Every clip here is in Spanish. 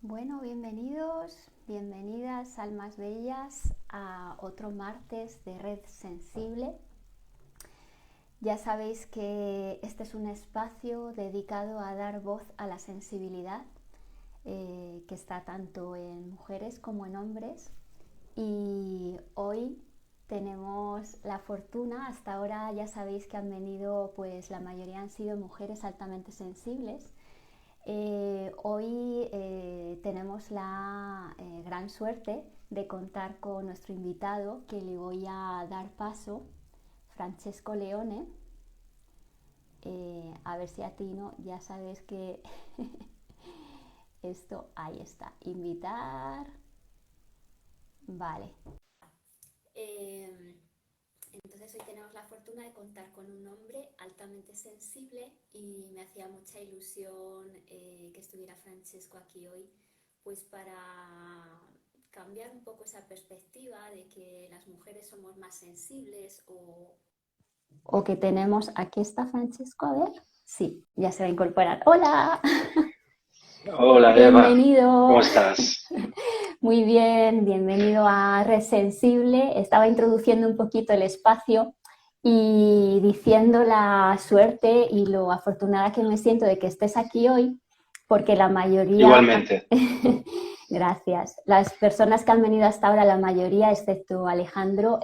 Bueno, bienvenidos, bienvenidas almas bellas a otro martes de Red Sensible. Ya sabéis que este es un espacio dedicado a dar voz a la sensibilidad, que está tanto en mujeres como en hombres. Y hoy tenemos la fortuna, hasta ahora ya sabéis que han venido, pues la mayoría han sido mujeres altamente sensibles. Hoy tenemos la gran suerte de contar con nuestro invitado, que le voy a dar paso, Francesco Leone. A ver si atino, ya sabes que esto, ahí está, invitar, vale. Eh, entonces hoy tenemos la fortuna de contar con un hombre altamente sensible y me hacía mucha ilusión que estuviera Francesco aquí hoy, pues para cambiar un poco esa perspectiva de que las mujeres somos más sensibles o que tenemos... Aquí está Francesco, a ver. Sí, ya se va a incorporar. ¡Hola! Hola Eva, ¿cómo Bienvenido. estás? Muy bien, bienvenido a Red Sensible. Estaba introduciendo un poquito el espacio y diciendo la suerte y lo afortunada que me siento de que estés aquí hoy, porque la mayoría, Igualmente. gracias, las personas que han venido hasta ahora, la mayoría, excepto Alejandro,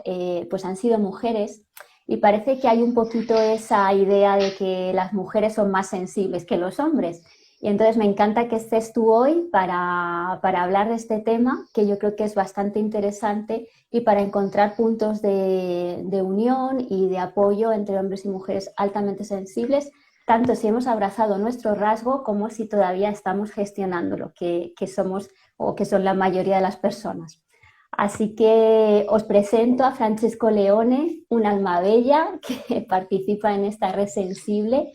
pues han sido mujeres y parece que hay un poquito esa idea de que las mujeres son más sensibles que los hombres. Y entonces me encanta que estés tú hoy para hablar de este tema, que yo creo que es bastante interesante y para encontrar puntos de unión y de apoyo entre hombres y mujeres altamente sensibles, tanto si hemos abrazado nuestro rasgo como si todavía estamos gestionándolo, que somos o que son la mayoría de las personas. Así que os presento a Francesco Leone, un alma bella que participa en esta red sensible,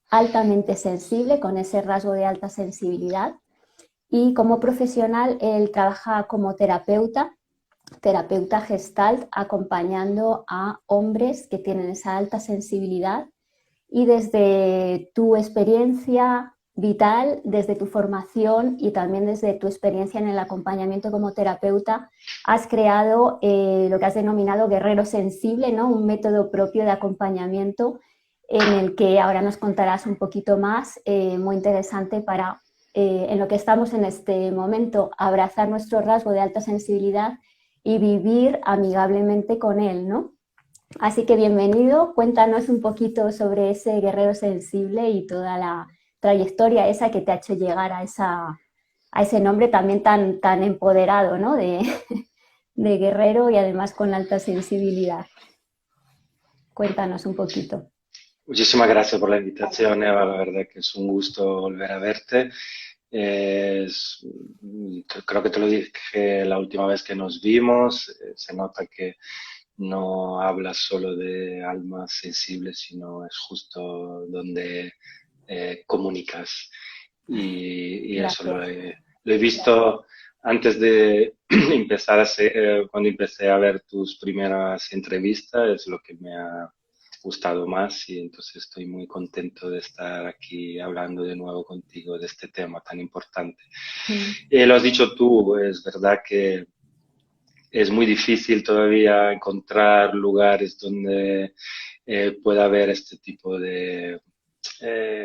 altamente sensible, con ese rasgo de alta sensibilidad. Y como profesional, él trabaja como terapeuta gestalt, acompañando a hombres que tienen esa alta sensibilidad. Y desde tu experiencia vital, desde tu formación y también desde tu experiencia en el acompañamiento como terapeuta, has creado lo que has denominado guerrero sensible, ¿no? Un método propio de acompañamiento en el que ahora nos contarás un poquito más, muy interesante para, en lo que estamos en este momento, abrazar nuestro rasgo de alta sensibilidad y vivir amigablemente con él, ¿no? Así que bienvenido, cuéntanos un poquito sobre ese guerrero sensible y toda la trayectoria esa que te ha hecho llegar a ese nombre también tan empoderado, ¿no? De guerrero y además con alta sensibilidad. Cuéntanos un poquito. Muchísimas gracias por la invitación, Eva. La verdad que es un gusto volver a verte. Es- Creo que te lo dije la última vez que nos vimos. Se nota que no hablas solo de almas sensibles, sino es justo donde comunicas. Y eso Gracias. lo he visto antes de empezar cuando empecé a ver tus primeras entrevistas, es lo que me ha gustado más y entonces estoy muy contento de estar aquí hablando de nuevo contigo de este tema tan importante. Lo has dicho tú, es verdad que es muy difícil todavía encontrar lugares donde pueda haber este tipo de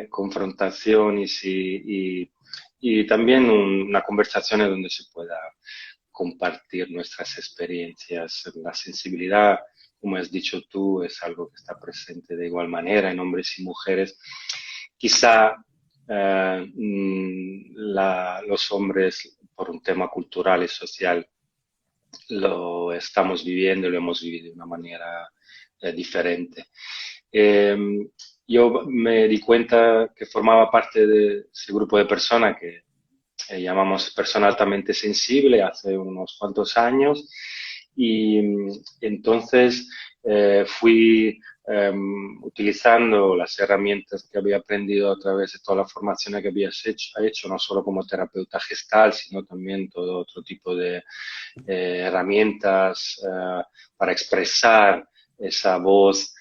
confrontaciones y también una conversación en donde se pueda compartir nuestras experiencias. La sensibilidad, como has dicho tú, es algo que está presente de igual manera en hombres y mujeres. Quizá los hombres, por un tema cultural y social, lo estamos viviendo y lo hemos vivido de una manera diferente. Eh, yo me di cuenta que formaba parte de ese grupo de personas que llamamos persona altamente sensible hace unos cuantos años y entonces fui utilizando las herramientas que había aprendido a través de toda la formación que había hecho, no solo como terapeuta gestal, sino también todo otro tipo de herramientas para expresar esa voz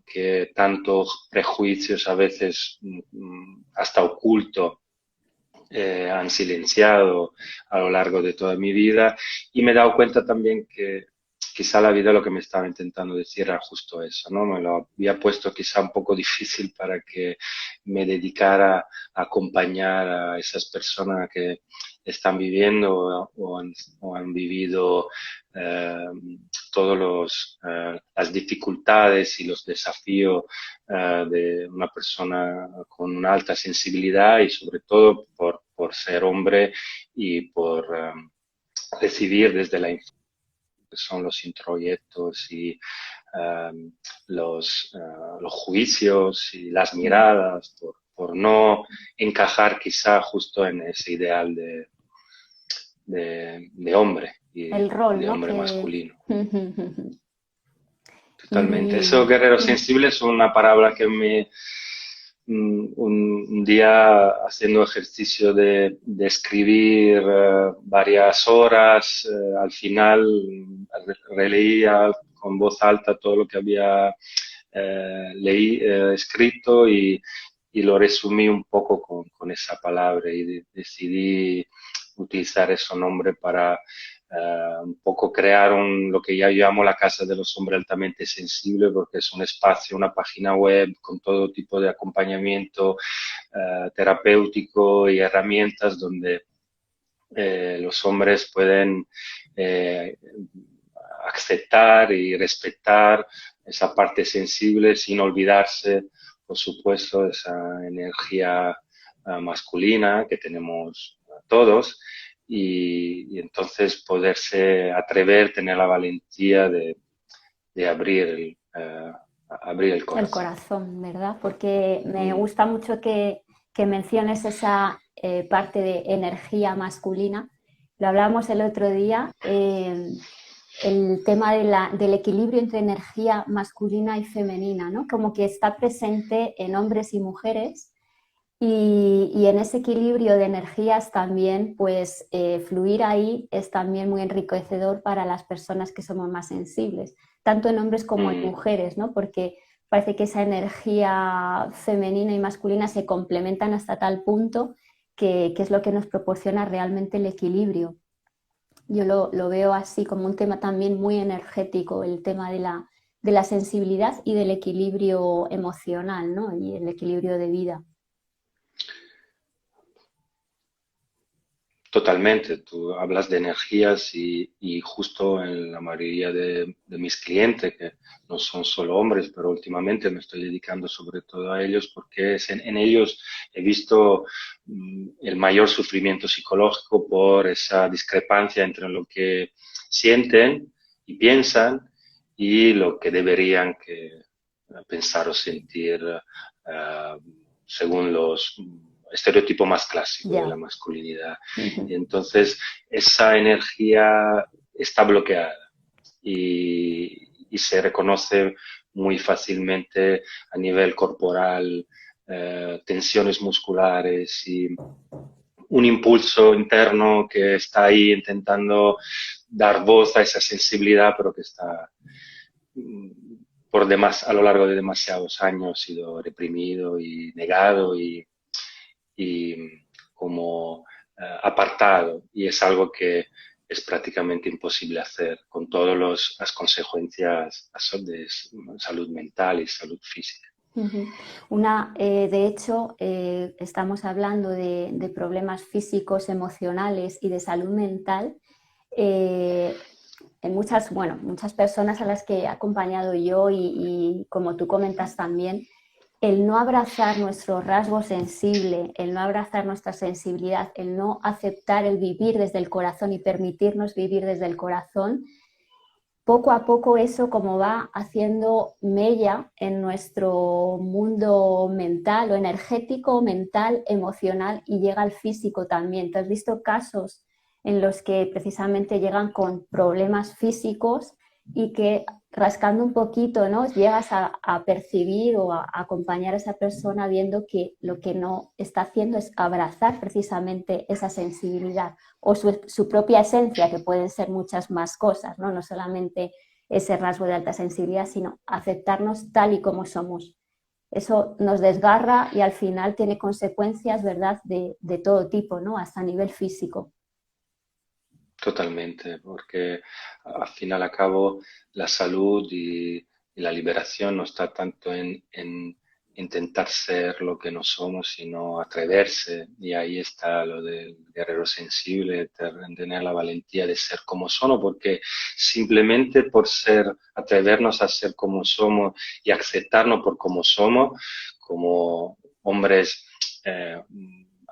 que tantos prejuicios a veces hasta oculto han silenciado a lo largo de toda mi vida, y me he dado cuenta también que quizá la vida lo que me estaba intentando decir era justo eso, ¿no? Me lo había puesto quizá un poco difícil para que me dedicara a acompañar a esas personas que están viviendo o han vivido eh, todas las dificultades y los desafíos de una persona con una alta sensibilidad, y sobre todo por ser hombre y por recibir desde la infancia que son los introyectos y los juicios y las miradas, por no encajar quizá justo en ese ideal de hombre y El rol, de ¿no? hombre Que... masculino. Totalmente. Eso, Y... guerrero sensible, es una palabra que un día haciendo ejercicio de escribir varias horas, al final releía con voz alta todo lo que había escrito, y lo resumí un poco con esa palabra, y decidí utilizar ese nombre para un poco crear lo que ya llamo la Casa de los Hombres Altamente Sensibles, porque es un espacio, una página web con todo tipo de acompañamiento terapéutico y herramientas donde los hombres pueden eh, aceptar y respetar esa parte sensible sin olvidarse, por supuesto, de esa energía masculina que tenemos todos, y entonces poderse atrever, tener la valentía de abrir el el corazón. corazón, ¿verdad? Porque me Mm. gusta mucho que menciones esa parte de energía masculina. Lo hablábamos el otro día, el tema del equilibrio entre energía masculina y femenina, ¿no? Como que está presente en hombres y mujeres, y en ese equilibrio de energías también, pues fluir ahí es también muy enriquecedor para las personas que somos más sensibles, tanto en hombres como en Mm. mujeres, ¿no? Porque parece que esa energía femenina y masculina se complementan hasta tal punto que es lo que nos proporciona realmente el equilibrio. Yo lo veo así como un tema también muy energético, el tema de la sensibilidad y del equilibrio emocional, ¿no? Y el equilibrio de vida. Totalmente, tú hablas de energías, y justo en la mayoría de mis clientes, que no son solo hombres, pero últimamente me estoy dedicando sobre todo a ellos, porque en ellos he visto el mayor sufrimiento psicológico por esa discrepancia entre lo que sienten y piensan y lo que deberían pensar o sentir según los estereotipo más clásico de la Ya. masculinidad. Y Ujú. entonces esa energía está bloqueada, y se reconoce muy fácilmente a nivel corporal, tensiones musculares y un impulso interno que está ahí intentando dar voz a esa sensibilidad, pero que está a lo largo de demasiados años ha sido reprimido y negado y como apartado, y es algo que es prácticamente imposible hacer con todas las consecuencias de salud mental y salud física. De hecho, estamos hablando de problemas físicos, emocionales y de salud mental. En muchas personas a las que he acompañado yo y como tú comentas también, el no abrazar nuestro rasgo sensible, el no abrazar nuestra sensibilidad, el no aceptar el vivir desde el corazón y permitirnos vivir desde el corazón, poco a poco eso como va haciendo mella en nuestro mundo mental o energético, mental, emocional, y llega al físico también. ¿Te has visto casos en los que precisamente llegan con problemas físicos y que rascando un poquito, ¿no? Llegas a percibir o a acompañar a esa persona viendo que lo que no está haciendo es abrazar precisamente esa sensibilidad o su propia esencia, que pueden ser muchas más cosas, ¿no? No solamente ese rasgo de alta sensibilidad, sino aceptarnos tal y como somos. eso nos desgarra y al final tiene consecuencias, ¿verdad?, de todo tipo, ¿no? Hasta a nivel físico. Totalmente, porque al fin y al cabo la salud y la liberación no está tanto en intentar ser lo que no somos, sino atreverse. Y ahí está lo del guerrero sensible, tener la valentía de ser como somos, porque simplemente por ser, atrevernos a ser como somos y aceptarnos por como somos, como hombres eh,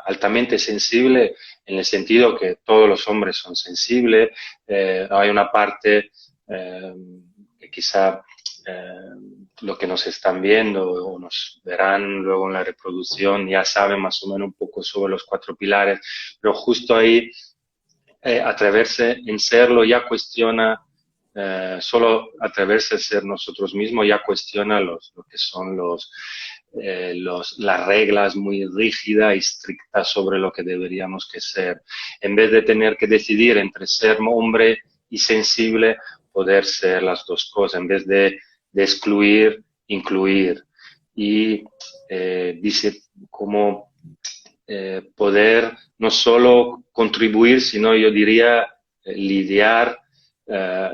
altamente sensibles, en el sentido que todos los hombres son sensibles, hay una parte que quizá lo que nos están viendo o nos verán luego en la reproducción ya saben más o menos un poco sobre los 4 pilares, pero justo ahí atreverse en serlo ya cuestiona, solo atreverse a ser nosotros mismos ya cuestiona lo que son las reglas muy rígidas y estrictas sobre lo que deberíamos que ser. En vez de tener que decidir entre ser hombre y sensible, poder ser las dos cosas, en vez de excluir, incluir. Y dice como poder no solo contribuir, sino yo diría lidiar eh,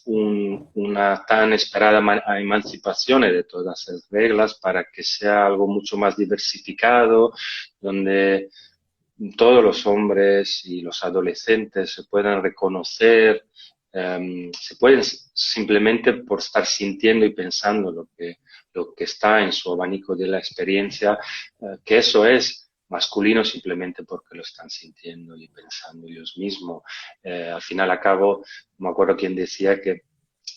una tan esperada emancipación de todas esas reglas para que sea algo mucho más diversificado, donde todos los hombres y los adolescentes se puedan reconocer, se pueden simplemente por estar sintiendo y pensando lo que está en su abanico de la experiencia, que eso es masculino simplemente porque lo están sintiendo y pensando ellos mismos. Al final, a cabo, no me acuerdo quién decía que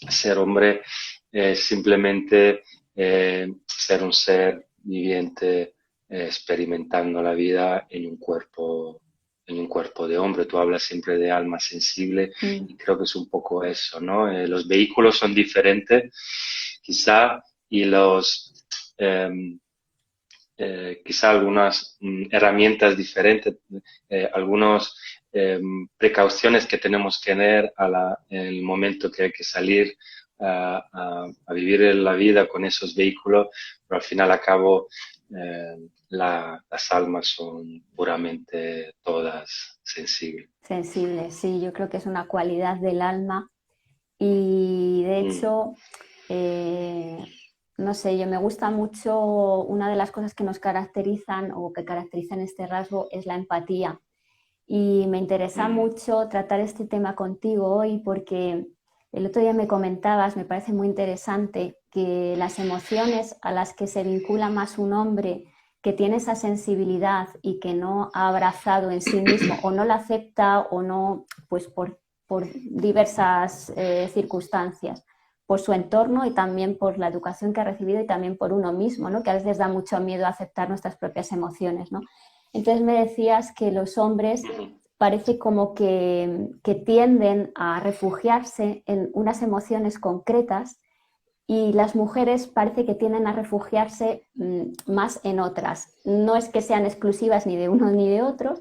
ser hombre es simplemente ser un ser viviente experimentando la vida en un cuerpo de hombre. Tú hablas siempre de alma sensible Mm. y creo que es un poco eso, ¿no? Los vehículos son diferentes, quizá, y quizá algunas herramientas diferentes, algunas precauciones que tenemos que tener en el momento que hay que salir a vivir la vida con esos vehículos, pero al final a cabo las almas son puramente todas sensibles. Sensible, sí, yo creo que es una cualidad del alma y de Mm, hecho, eh, no sé, yo me gusta mucho, una de las cosas que nos caracterizan o que caracterizan este rasgo es la empatía. Y me interesa mm, mucho tratar este tema contigo hoy porque el otro día me comentabas, me parece muy interesante, que las emociones a las que se vincula más un hombre que tiene esa sensibilidad y que no ha abrazado en sí mismo o no la acepta o no, pues por diversas circunstancias, por su entorno y también por la educación que ha recibido y también por uno mismo, ¿no? Que a veces da mucho miedo aceptar nuestras propias emociones, ¿no? Entonces me decías que los hombres mm, parece como que tienden a refugiarse en unas emociones concretas y las mujeres parece que tienden a refugiarse más en otras. No es que sean exclusivas ni de uno ni de otro,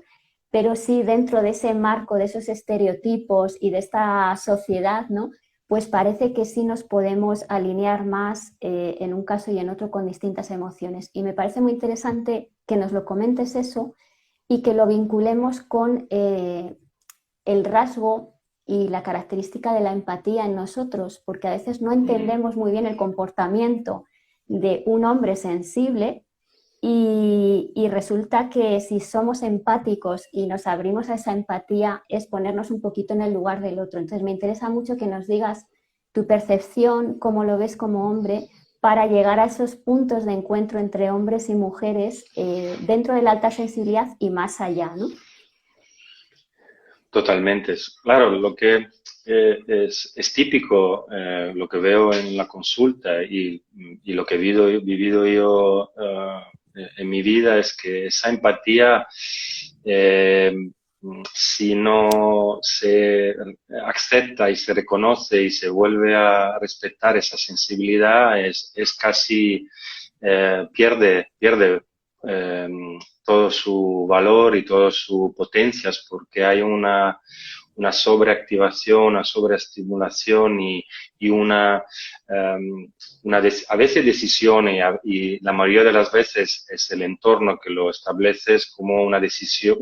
pero sí dentro de ese marco, de esos estereotipos y de esta sociedad, ¿no? Pues parece que sí nos podemos alinear más en un caso y en otro con distintas emociones. Y me parece muy interesante que nos lo comentes eso y que lo vinculemos con el rasgo y la característica de la empatía en nosotros, porque a veces no mm. entendemos muy bien el comportamiento de un hombre sensible y resulta que si somos empáticos y nos abrimos a esa empatía es ponernos un poquito en el lugar del otro. Entonces me interesa mucho que nos digas tu percepción, cómo lo ves como hombre, para llegar a esos puntos de encuentro entre hombres y mujeres dentro de la alta sensibilidad y más allá, ¿no? Totalmente. Claro, lo que es típico, lo que veo en la consulta y lo que vivido yo en mi vida es que esa empatía, eh, si no se acepta y se reconoce y se vuelve a respetar esa sensibilidad, es casi pierde eh, todo su valor y todas sus potencias porque hay una sobreactivación, una sobreestimulación y a veces decisiones y la mayoría de las veces es el entorno que lo establece es como una decisión,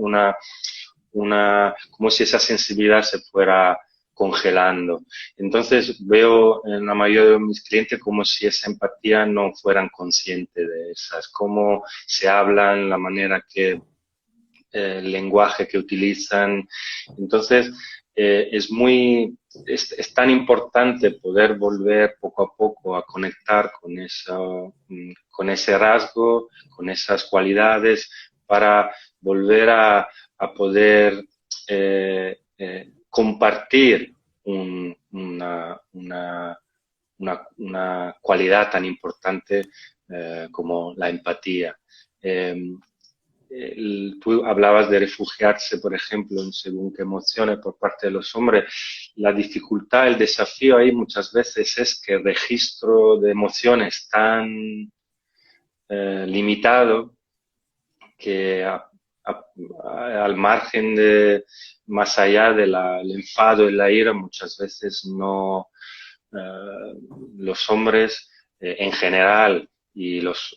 como si esa sensibilidad se fuera congelando. Entonces veo en la mayoría de mis clientes como si esa empatía no fueran conscientes de esas, cómo se hablan, la manera que el lenguaje que utilizan. Entonces, es tan importante poder volver poco a poco a conectar con ese rasgo, con esas cualidades, para volver a poder compartir una cualidad tan importante como la empatía. Tú hablabas de refugiarse, por ejemplo, en según qué emociones por parte de los hombres. La dificultad, el desafío ahí muchas veces es que el registro de emociones tan limitado que al margen de, más allá del enfado y la ira, muchas veces no, los hombres en general y los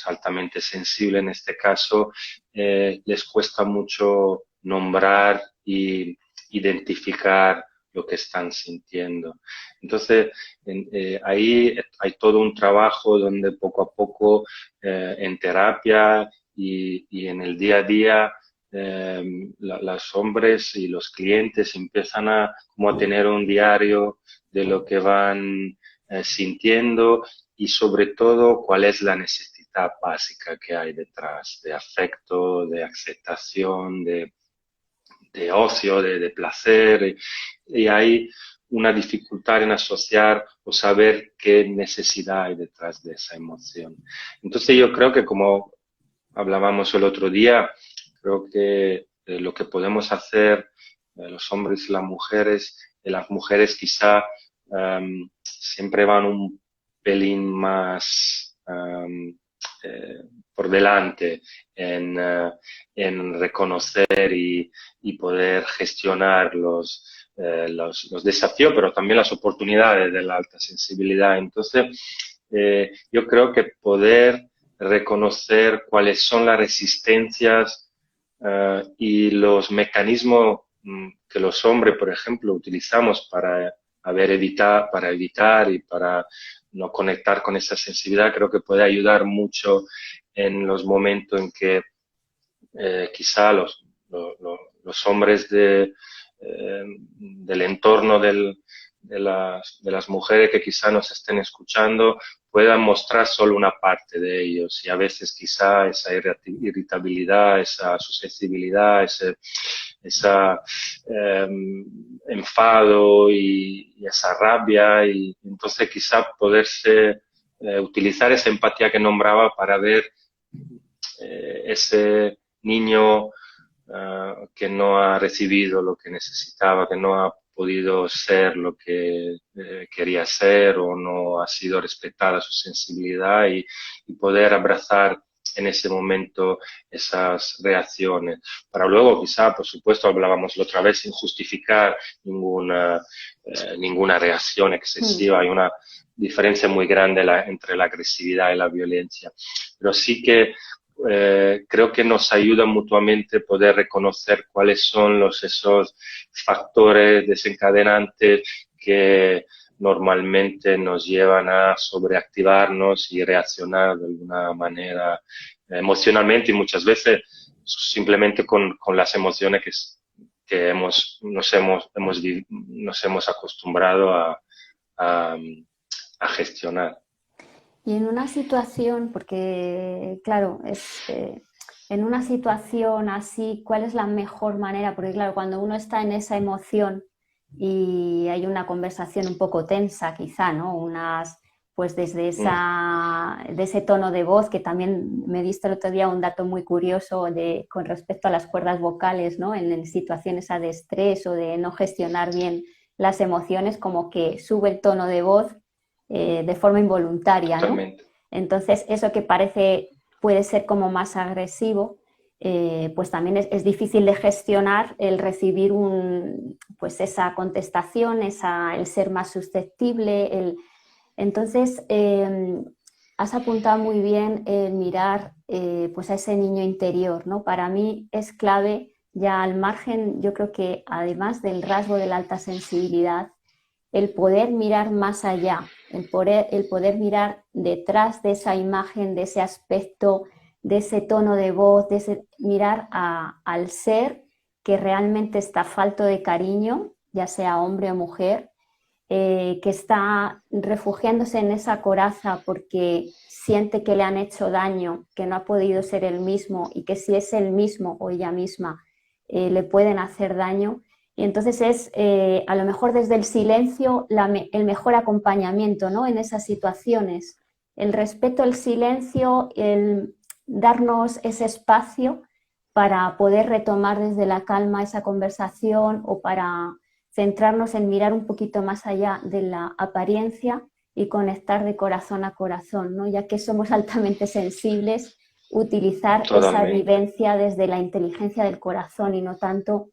altamente sensibles en este caso, les cuesta mucho nombrar y identificar lo que están sintiendo. Entonces, ahí hay todo un trabajo donde poco a poco en terapia y en el día a día los hombres y los clientes empiezan como a tener un diario de lo que van sintiendo y sobre todo cuál es la necesidad básica que hay detrás de afecto, de aceptación, de ocio, de placer. Y hay una dificultad en asociar o saber qué necesidad hay detrás de esa emoción. Entonces yo creo que como hablábamos el otro día, creo que lo que podemos hacer los hombres y las mujeres quizá siempre van un pelín más por delante en reconocer y poder gestionar los desafíos, pero también las oportunidades de la alta sensibilidad. Entonces, yo creo que poder reconocer cuáles son las resistencias y los mecanismos que los hombres, por ejemplo, utilizamos para evitar y para no conectar con esa sensibilidad, creo que puede ayudar mucho en los momentos en que quizá los hombres del entorno de las mujeres que quizá nos estén escuchando puedan mostrar solo una parte de ellos y a veces quizá esa irritabilidad, esa susceptibilidad, esa enfado y esa rabia y entonces quizá poderse utilizar esa empatía que nombraba para ver ese niño que no ha recibido lo que necesitaba, que no ha podido ser lo que quería ser o no ha sido respetada su sensibilidad y poder abrazar en ese momento esas reacciones. Para luego, quizá, por supuesto, hablábamos la otra vez sin justificar ninguna reacción excesiva. Hay una diferencia muy grande entre la agresividad y la violencia. Pero sí que creo que nos ayuda mutuamente poder reconocer cuáles son esos factores desencadenantes que normalmente nos llevan a sobreactivarnos y reaccionar de alguna manera emocionalmente y muchas veces simplemente con las emociones que nos hemos acostumbrado a gestionar. Y en una situación, porque claro, en una situación así, ¿cuál es la mejor manera? Porque claro, cuando uno está en esa emoción y hay una conversación un poco tensa quizá, ¿no? Pues desde de ese tono de voz, que también me diste el otro día un dato muy curioso con respecto a las cuerdas vocales, ¿no? En situaciones de estrés o de no gestionar bien las emociones, como que sube el tono de voz de forma involuntaria, ¿no? Totalmente. Entonces, eso que puede ser como más agresivo, pues también es difícil de gestionar el recibir pues esa contestación, el ser más susceptible. Entonces, has apuntado muy bien el mirar pues a ese niño interior, ¿no? Para mí es clave, ya al margen, yo creo que además del rasgo de la alta sensibilidad, el poder mirar más allá, el poder mirar detrás de esa imagen, de ese aspecto, de ese tono de voz, mirar al ser que realmente está falto de cariño, ya sea hombre o mujer, que está refugiándose en esa coraza porque siente que le han hecho daño, que no ha podido ser el mismo y que si es el mismo o ella misma le pueden hacer daño. Y entonces es a lo mejor desde el silencio el mejor acompañamiento, ¿no? En esas situaciones. El respeto, el silencio, el darnos ese espacio para poder retomar desde la calma esa conversación o para centrarnos en mirar un poquito más allá de la apariencia y conectar de corazón a corazón, ¿no? Ya que somos altamente sensibles, utilizar esa Totalmente. vivencia desde la inteligencia del corazón y no tanto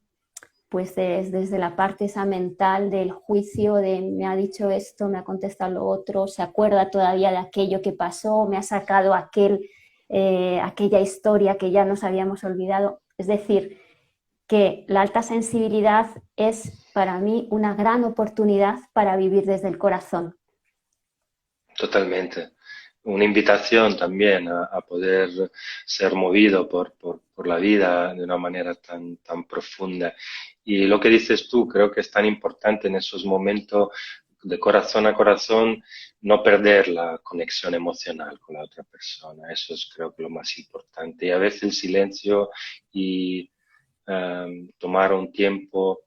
pues desde la parte esa mental del juicio de me ha dicho esto, me ha contestado lo otro, se acuerda todavía de aquello que pasó, me ha sacado aquella historia que ya nos habíamos olvidado. Es decir, que la alta sensibilidad es para mí una gran oportunidad para vivir desde el corazón. Totalmente. Una invitación también a poder ser movido por la vida de una manera tan profunda. Y lo que dices tú, creo que es tan importante en esos momentos de corazón a corazón no perder la conexión emocional con la otra persona. Eso es creo que lo más importante. Y a veces el silencio y tomar un tiempo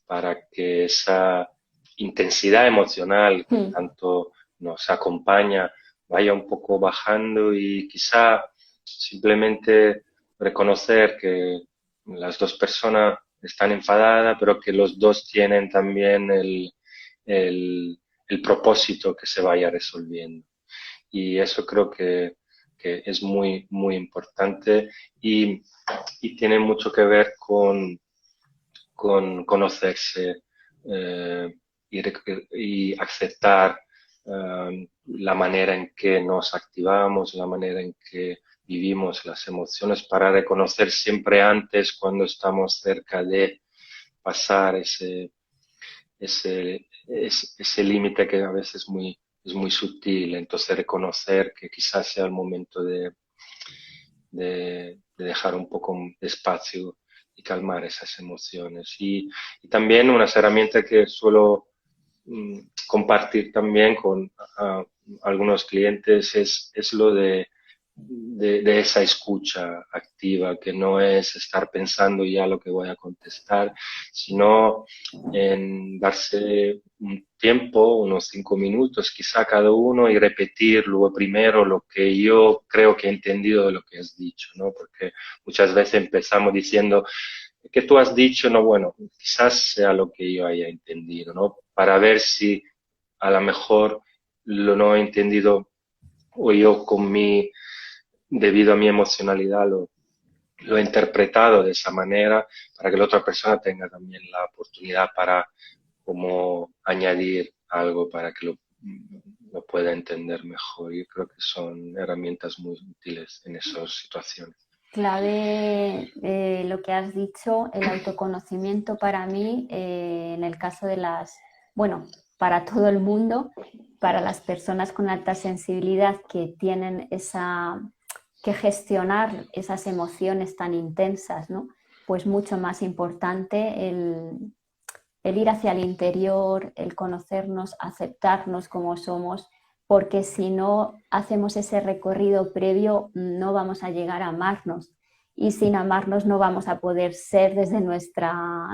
para que esa intensidad emocional que Hmm. tanto nos acompaña vaya un poco bajando y quizá simplemente reconocer que las dos personas están enfadadas, pero que los dos tienen también el, el propósito que se vaya resolviendo. Y eso creo que es muy importante y, y tiene mucho que ver con conocerse eh, y aceptar la manera en que nos activamos, la manera en que vivimos las emociones para reconocer siempre antes cuando estamos cerca de pasar ese límite que a veces es muy sutil. Entonces reconocer que quizás sea el momento de dejar un poco de espacio y calmar esas emociones. Y también unas herramientas que suelo compartir también con algunos clientes es lo de esa escucha activa, que no es estar pensando ya lo que voy a contestar, sino en darse un tiempo, unos 5 minutos quizá cada uno, y repetir luego primero lo que yo creo que he entendido de lo que has dicho, ¿no? Porque muchas veces empezamos diciendo que tú has dicho, no, bueno, quizás sea lo que yo haya entendido, ¿no? Para ver si a lo mejor lo no he entendido o yo debido a mi emocionalidad lo he interpretado de esa manera para que la otra persona tenga también la oportunidad para como añadir algo para que lo pueda entender mejor. Yo creo que son herramientas muy útiles en esas situaciones. Clave lo que has dicho, el autoconocimiento para mí, en el caso de bueno, para todo el mundo, para las personas con alta sensibilidad que tienen que gestionar esas emociones tan intensas, ¿no? Pues mucho más importante el ir hacia el interior, el conocernos, aceptarnos como somos, porque si no hacemos ese recorrido previo no vamos a llegar a amarnos y sin amarnos no vamos a poder ser desde nuestra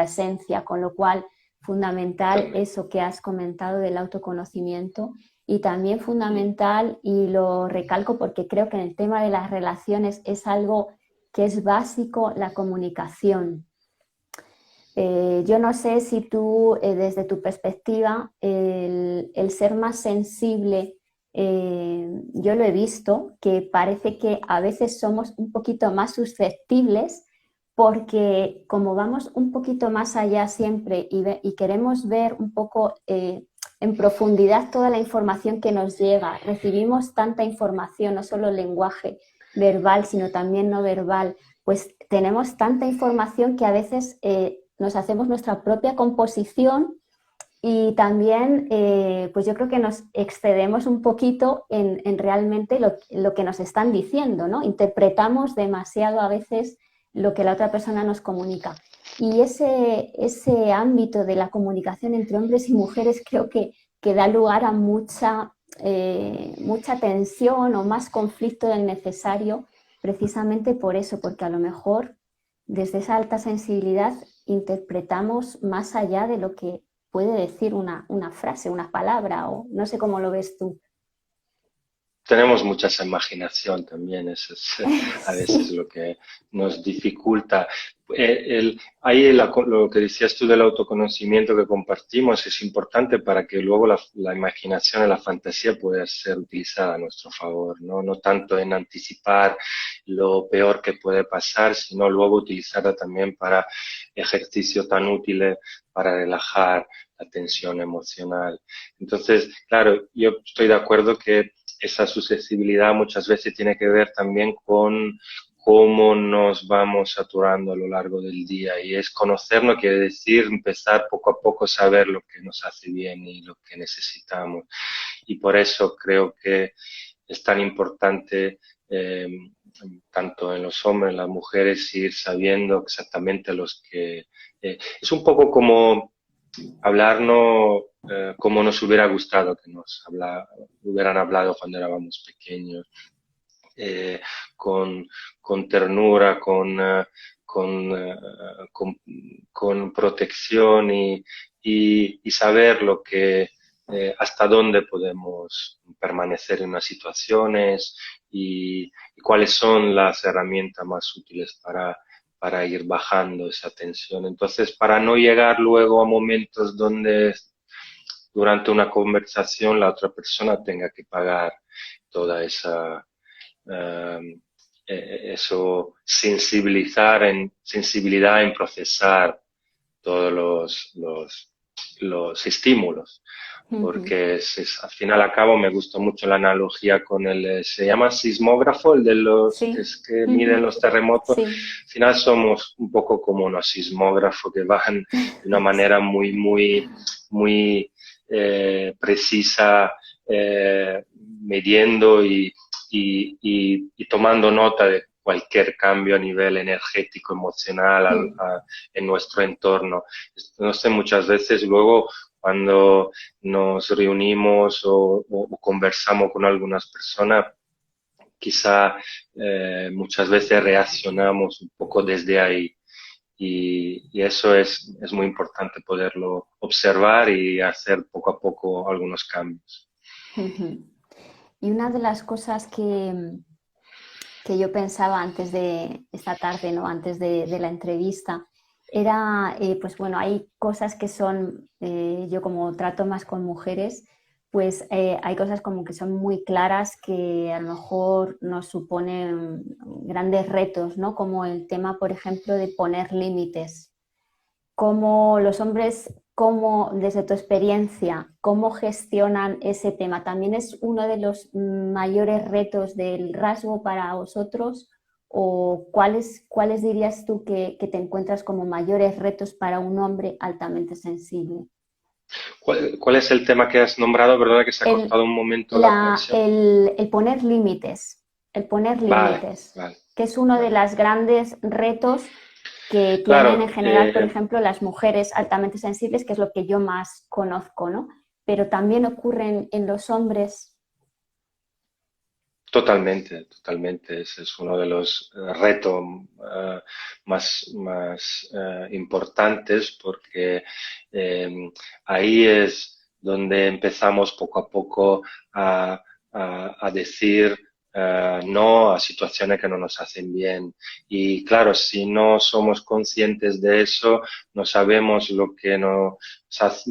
esencia, con lo cual fundamental Totalmente. eso que has comentado del autoconocimiento y también fundamental, y lo recalco porque creo que en el tema de las relaciones es algo que es básico, la comunicación. Yo no sé si tú, desde tu perspectiva, el ser más sensible yo lo he visto, que parece que a veces somos un poquito más susceptibles porque como vamos un poquito más allá siempre y queremos ver un poco en profundidad toda la información que nos llega, recibimos tanta información, no solo lenguaje verbal, sino también no verbal, pues tenemos tanta información que a veces nos hacemos nuestra propia composición y también, pues yo creo que nos excedemos un poquito en realmente lo que nos están diciendo, ¿no? Interpretamos demasiado a veces lo que la otra persona nos comunica. Y ese ámbito de la comunicación entre hombres y mujeres creo que da lugar a mucha tensión o más conflicto del necesario, precisamente por eso, porque a lo mejor desde esa alta sensibilidad interpretamos más allá de lo que puede decir una frase, una palabra, o no sé cómo lo ves tú. Tenemos mucha imaginación también, eso es a veces Sí. lo que nos dificulta. Lo que decías tú del autoconocimiento que compartimos es importante para que luego la imaginación y la fantasía pueda ser utilizada a nuestro favor, ¿no? No tanto en anticipar lo peor que puede pasar, sino luego utilizarla también para ejercicios tan útiles para relajar la tensión emocional. Entonces, claro, yo estoy de acuerdo que esa susceptibilidad muchas veces tiene que ver también con cómo nos vamos saturando a lo largo del día. Y es conocernos, quiere decir empezar poco a poco a saber lo que nos hace bien y lo que necesitamos. Y por eso creo que es tan importante, tanto en los hombres, en las mujeres, ir sabiendo exactamente los que... es un poco como hablarnos como nos hubiera gustado que hubieran hablado cuando éramos pequeños, eh, con, con ternura, con, eh, con, con protección y saber lo que, hasta dónde podemos permanecer en las situaciones y cuáles son las herramientas más útiles para ir bajando esa tensión. Entonces, para no llegar luego a momentos donde durante una conversación la otra persona tenga que pagar toda esa eso, sensibilidad en procesar todos los estímulos, porque al final a cabo me gustó mucho la analogía con se llama sismógrafo, el de los Sí, que miden los terremotos. sí, Al final somos un poco como unos sismógrafos que van de una manera muy precisa, midiendo y tomando nota de cualquier cambio a nivel energético, emocional en nuestro entorno. No sé, muchas veces luego cuando nos reunimos o conversamos con algunas personas, quizá muchas veces reaccionamos un poco desde ahí. Y eso es muy importante poderlo observar y hacer poco a poco algunos cambios. Y una de las cosas que yo pensaba antes de esta tarde, ¿no? Antes de la entrevista, era, pues bueno, hay cosas que son, yo como trato más con mujeres, pues hay cosas como que son muy claras que a lo mejor nos suponen grandes retos, ¿no? Como el tema, por ejemplo, de poner límites. Cómo los hombres, cómo, desde tu experiencia, cómo gestionan ese tema. ¿También es uno de los mayores retos del rasgo para vosotros? ¿O cuáles dirías tú que te encuentras como mayores retos para un hombre altamente sensible? ¿Cuál es el tema que has nombrado? ¿Verdad que se ha El, cortado un momento la conexión? el poner límites, el poner Vale, límites, vale, que es uno de vale. los grandes retos que tienen en Claro, general, por ejemplo, las mujeres altamente sensibles, que es lo que yo más conozco, ¿no? Pero también ocurren en los hombres. totalmente, totalmente. Ese es uno de los retos más importantes porque ahí es donde empezamos poco a poco a decir no a situaciones que no nos hacen bien. Y claro, si no somos conscientes de eso, no sabemos lo que nos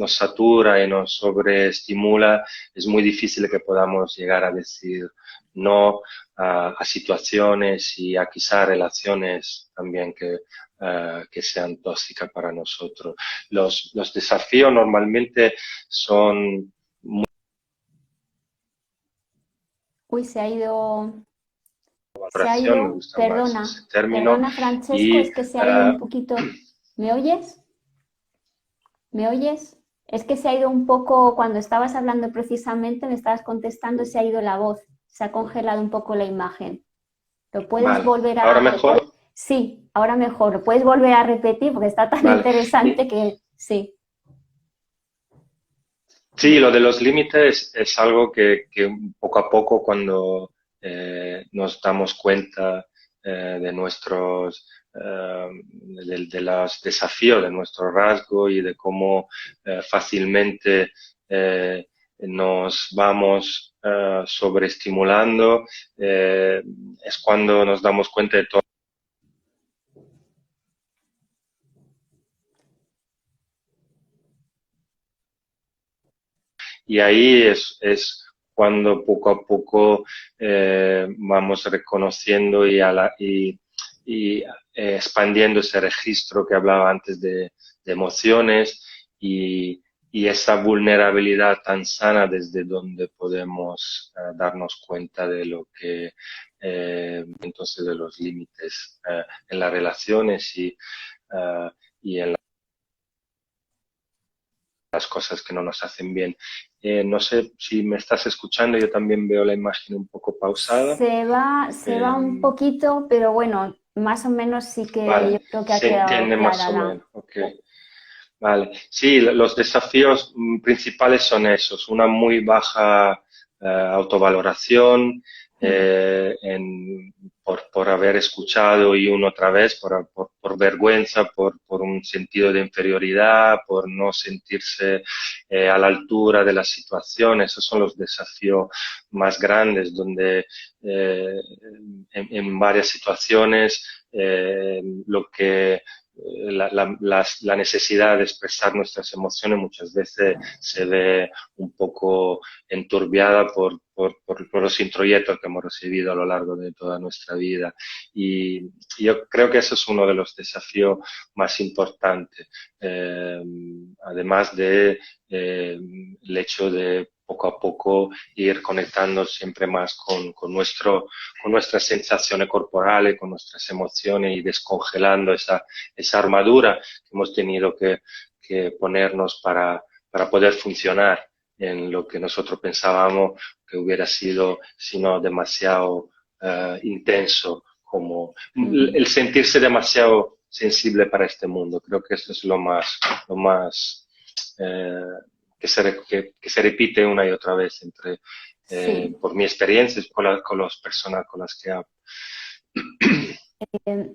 satura y nos sobreestimula, es muy difícil que podamos llegar a decir no a situaciones y a quizá relaciones también que sean tóxicas para nosotros. Los desafíos normalmente son... Uy, Me gusta más ese perdona, término, perdona Francesco, y es que se ha ido un poquito. ¿Me oyes? ¿Me oyes? Es que se ha ido un poco, cuando estabas hablando precisamente, me estabas contestando, se ha ido la voz, se ha congelado un poco la imagen. ¿Lo puedes vale, volver ahora a...? mejor, Sí, ahora mejor. ¿Lo puedes volver a repetir? Porque está tan vale. interesante que sí. Sí, lo de los límites es algo que poco a poco cuando nos damos cuenta de de los desafíos de nuestro rasgo y de cómo fácilmente eh, nos vamos sobreestimulando, es cuando nos damos cuenta de todo. Y ahí es cuando poco a poco vamos reconociendo y expandiendo ese registro que hablaba antes de emociones y esa vulnerabilidad tan sana desde donde podemos darnos cuenta de lo que entonces de los límites en las relaciones y en las cosas que no nos hacen bien. No sé si me estás escuchando, yo también veo la imagen un poco pausada. Se va un poquito, pero bueno, más o menos sí que yo Vale, creo que ha se quedado entiende más clara o la... menos. Ok, vale. Sí, los desafíos principales son esos, una muy baja autovaloración por haber escuchado y una otra vez, por vergüenza, por un sentido de inferioridad, por no sentirse a la altura de la situación. Esos son los desafíos más grandes, donde en varias situaciones lo que la necesidad de expresar nuestras emociones muchas veces se ve un poco enturbiada por los introyectos que hemos recibido a lo largo de toda nuestra vida. Y yo creo que eso es uno de los desafíos más importantes, además de el hecho de poco a poco ir conectando siempre más con nuestras sensaciones corporales, con nuestras emociones y descongelando esa armadura que hemos tenido que ponernos para poder funcionar en lo que nosotros pensábamos que hubiera sido, sino demasiado intenso, como Ujú. el sentirse demasiado sensible para este mundo. Creo que eso es lo más eh, que se repite una y otra vez Sí. por mi experiencia con las personas con las que hablo. Eh,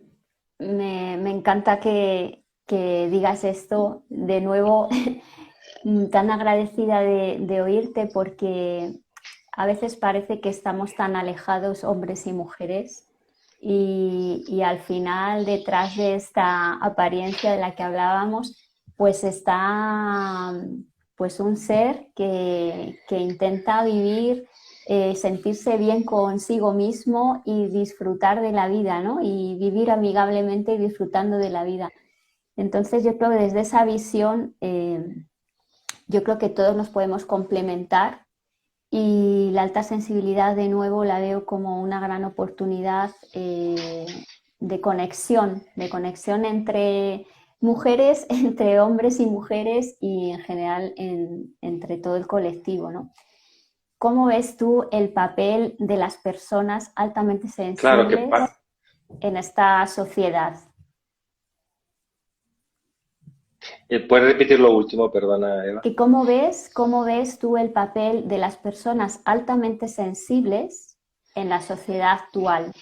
me encanta que digas esto de nuevo, tan agradecida de oírte porque a veces parece que estamos tan alejados hombres y mujeres y al final detrás de esta apariencia de la que hablábamos pues está pues un ser que intenta vivir, sentirse bien consigo mismo y disfrutar de la vida, ¿no? Y vivir amigablemente y disfrutando de la vida. Entonces yo creo que desde esa visión yo creo que todos nos podemos complementar y la alta sensibilidad de nuevo la veo como una gran oportunidad de conexión entre mujeres, entre hombres y mujeres y en general entre todo el colectivo, ¿no? ¿Cómo ves tú el papel de las personas altamente Claro que sensibles en esta sociedad? puedes repetir lo último, perdona, Eva. Que cómo ves tú el papel de las personas altamente sensibles en la sociedad actual?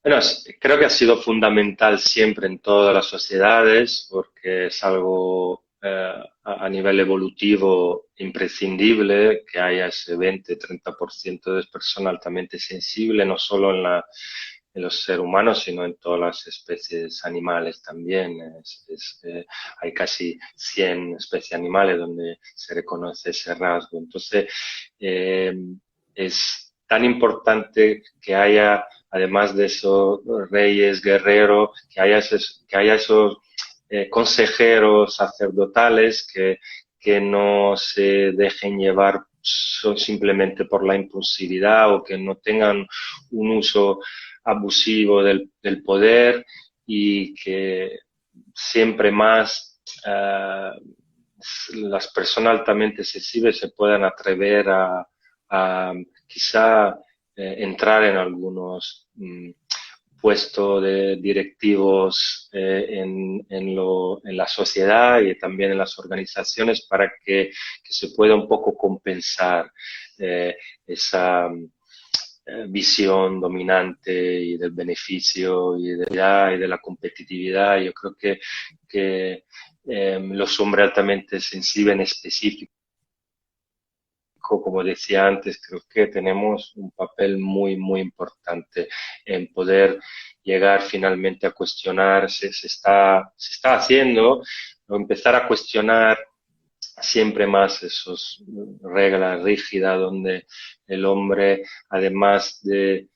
Bueno, creo que ha sido fundamental siempre en todas las sociedades porque es algo a nivel evolutivo imprescindible que haya ese 20-30% de personas altamente sensibles, no solo en los seres humanos, sino en todas las especies animales también. Hay casi 100 especies animales donde se reconoce ese rasgo. Entonces, eh, es tan importante que haya, además de esos reyes, guerreros, que haya esos consejeros sacerdotales que no se dejen llevar simplemente por la impulsividad o que no tengan un uso abusivo del poder y que siempre más las personas altamente sensibles se puedan atrever a quizá entrar en algunos puestos de directivos en la sociedad y también en las organizaciones para que se pueda un poco compensar esa visión dominante y del beneficio y de la competitividad. Yo creo que los hombres altamente sensibles en específico, como decía antes, creo que tenemos un papel muy, muy importante en poder llegar finalmente a cuestionar, se está haciendo, o empezar a cuestionar siempre más esas reglas rígidas donde el hombre, además de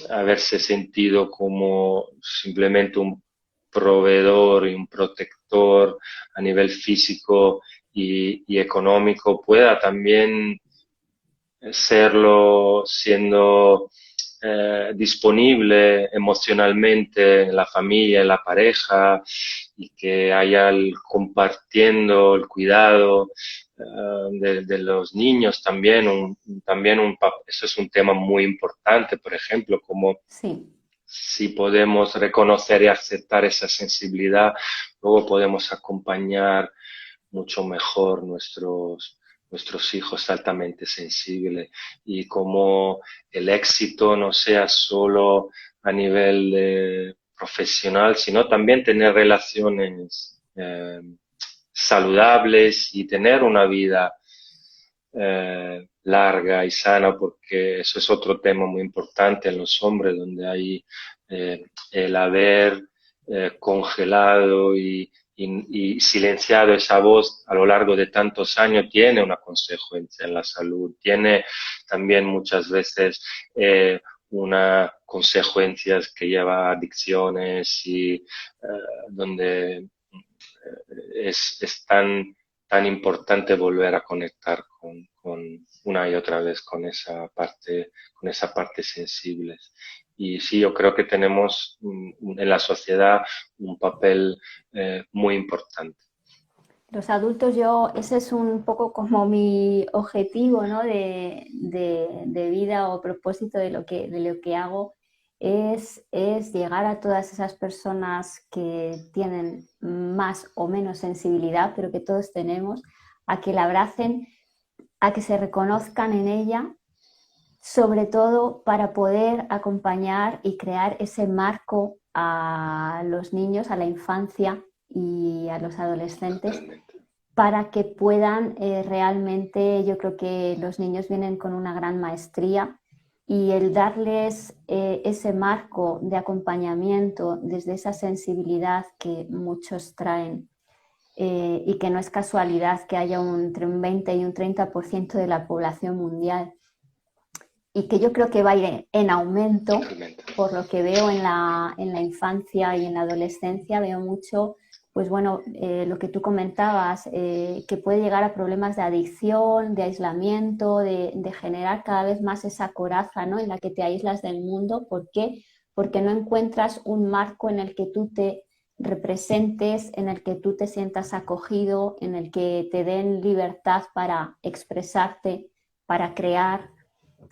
haberse sentido como simplemente un proveedor y un protector a nivel físico y económico, pueda también serlo siendo disponible emocionalmente en la familia, en la pareja, y que haya compartiendo el cuidado de los niños también, eso es un tema muy importante, por ejemplo, como Sí. si podemos reconocer y aceptar esa sensibilidad, luego podemos acompañar mucho mejor nuestros hijos altamente sensibles y como el éxito no sea solo a nivel profesional, sino también tener relaciones saludables y tener una vida larga y sana, porque eso es otro tema muy importante en los hombres, donde hay el haber congelado y silenciado esa voz a lo largo de tantos años tiene una consecuencia en la salud, tiene también muchas veces una consecuencias que lleva a adicciones y donde es tan importante volver a conectar con una y otra vez con esa parte sensible. Y sí, yo creo que tenemos en la sociedad un papel muy importante. Los adultos, ese es un poco como mi objetivo, ¿no? de vida o propósito de lo que hago, es llegar a todas esas personas que tienen más o menos sensibilidad, pero que todos tenemos, a que la abracen, a que se reconozcan en ella, sobre todo para poder acompañar y crear ese marco a los niños, a la infancia y a los adolescentes, Totalmente. para que puedan realmente, yo creo que los niños vienen con una gran maestría y el darles ese marco de acompañamiento desde esa sensibilidad que muchos traen y que no es casualidad que haya entre un 20 y un 30% de la población mundial y que yo creo que va a ir en aumento, Totalmente. por lo que veo en la infancia y en la adolescencia, veo mucho, pues bueno, lo que tú comentabas, que puede llegar a problemas de adicción, de aislamiento, de generar cada vez más esa coraza, ¿no? En la que te aíslas del mundo. ¿Por qué? Porque no encuentras un marco en el que tú te representes, en el que tú te sientas acogido, en el que te den libertad para expresarte, para crear.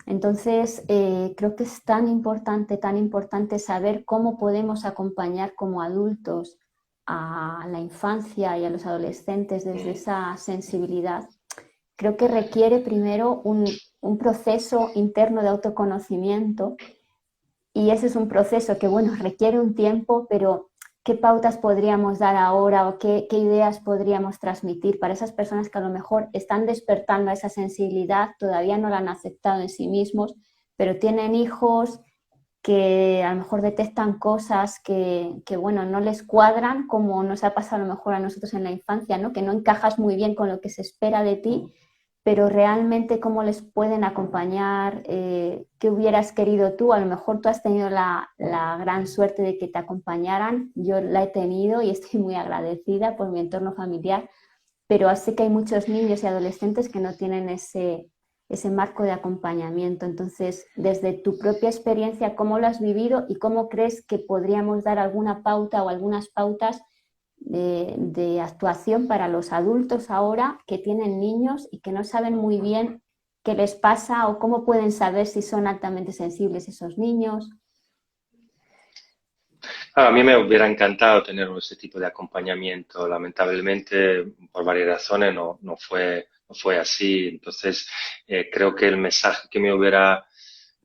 Entonces, creo que es tan importante saber cómo podemos acompañar como adultos a la infancia y a los adolescentes desde esa sensibilidad. Creo que requiere primero un proceso interno de autoconocimiento y ese es un proceso que, bueno, requiere un tiempo, pero ¿qué pautas podríamos dar ahora o qué ideas podríamos transmitir para esas personas que a lo mejor están despertando esa sensibilidad, todavía no la han aceptado en sí mismos, pero tienen hijos que a lo mejor detectan cosas bueno, no les cuadran, como nos ha pasado a lo mejor a nosotros en la infancia, ¿no? Que no encajas muy bien con lo que se espera de ti, pero realmente cómo les pueden acompañar, qué hubieras querido tú. A lo mejor tú has tenido la gran suerte de que te acompañaran, yo la he tenido y estoy muy agradecida por mi entorno familiar, pero sé que hay muchos niños y adolescentes que no tienen ese marco de acompañamiento. Entonces, desde tu propia experiencia, ¿cómo lo has vivido y cómo crees que podríamos dar alguna pauta o algunas pautas de actuación para los adultos ahora que tienen niños y que no saben muy bien qué les pasa o cómo pueden saber si son altamente sensibles esos niños? A mí me hubiera encantado tener ese tipo de acompañamiento. Lamentablemente, por varias razones, no fue así. Entonces, creo que el mensaje que me hubiera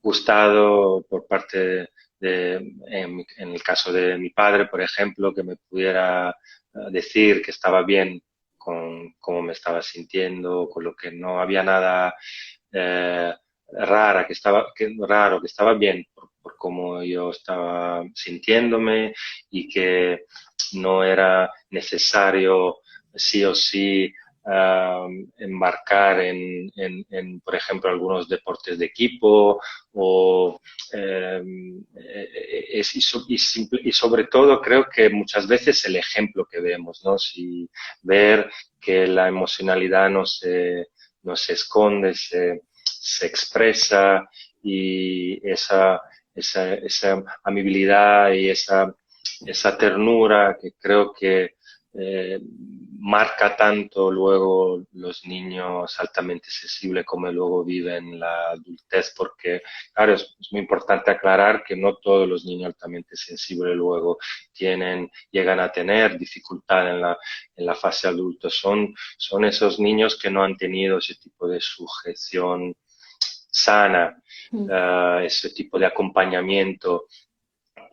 gustado por parte en el caso de mi padre, por ejemplo, que me pudiera decir que estaba bien con cómo me estaba sintiendo, con lo que no había nada eh, raro, que estaba bien por cómo yo estaba sintiéndome y que no era necesario sí o sí embarcar por ejemplo, algunos deportes de equipo o eh, y sobre todo creo que muchas veces el ejemplo que vemos, ¿no? Si ver que la emocionalidad no se esconde, se expresa y esa amabilidad y esa ternura que creo que eh, marca tanto luego los niños altamente sensibles como luego viven la adultez, porque claro, es muy importante aclarar que no todos los niños altamente sensibles luego llegan a tener dificultad en la fase adulta. Son esos niños que no han tenido ese tipo de sujeción sana, Mm. ese tipo de acompañamiento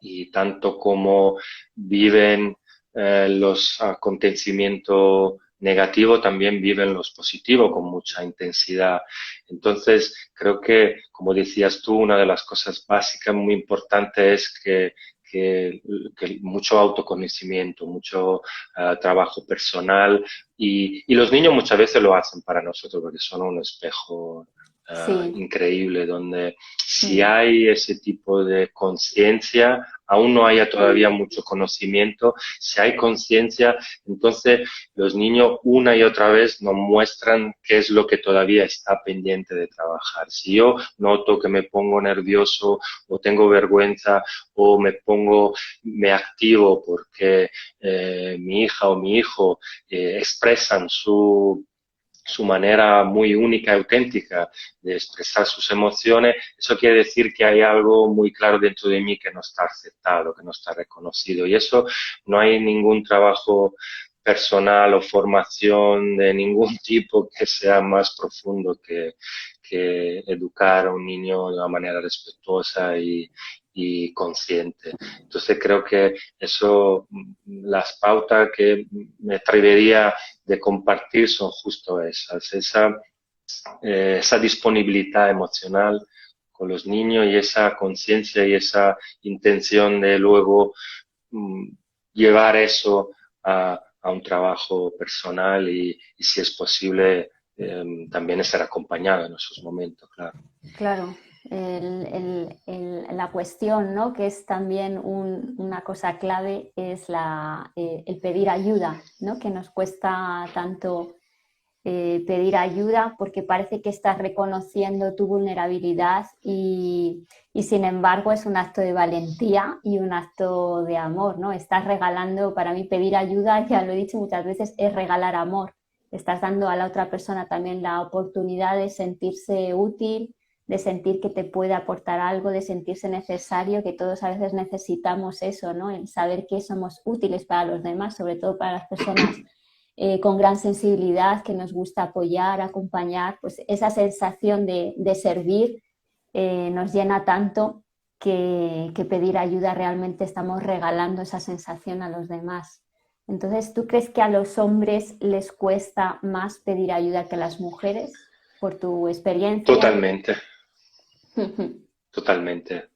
y tanto como viven los acontecimientos negativos, también viven los positivos con mucha intensidad. Entonces, creo que, como decías tú, una de las cosas básicas muy importantes es que mucho autoconocimiento, mucho trabajo personal y los niños muchas veces lo hacen para nosotros porque son un espejo Sí. increíble donde si Mm. hay ese tipo de conciencia, aún no haya todavía mucho conocimiento, si hay conciencia, entonces los niños una y otra vez nos muestran qué es lo que todavía está pendiente de trabajar. Si yo noto que me pongo nervioso o tengo vergüenza o me activo porque mi hija o mi hijo expresan su manera muy única y auténtica de expresar sus emociones, eso quiere decir que hay algo muy claro dentro de mí que no está aceptado, que no está reconocido. Y eso no hay ningún trabajo personal o formación de ningún tipo que sea más profundo que educar a un niño de una manera respetuosa y consciente. Entonces creo que eso, las pautas que me atrevería de compartir son justo esas, esa disponibilidad emocional con los niños y esa conciencia y esa intención de luego mm, llevar eso a un trabajo personal y si es posible también estar acompañado en esos momentos, claro. Claro, la cuestión, ¿no? Que es también una cosa clave, es el pedir ayuda, ¿no? Que nos cuesta tanto pedir ayuda porque parece que estás reconociendo tu vulnerabilidad y sin embargo es un acto de valentía y un acto de amor, ¿no? Estás regalando, para mí pedir ayuda, ya lo he dicho muchas veces, es regalar amor. Estás dando a la otra persona también la oportunidad de sentirse útil, de sentir que te puede aportar algo, de sentirse necesario, que todos a veces necesitamos eso, ¿no? El saber que somos útiles para los demás, sobre todo para las personas con gran sensibilidad, que nos gusta apoyar, acompañar, pues esa sensación de servir nos llena tanto que pedir ayuda realmente estamos regalando esa sensación a los demás. Entonces, ¿tú crees que a los hombres les cuesta más pedir ayuda que a las mujeres por tu experiencia? Totalmente, totalmente.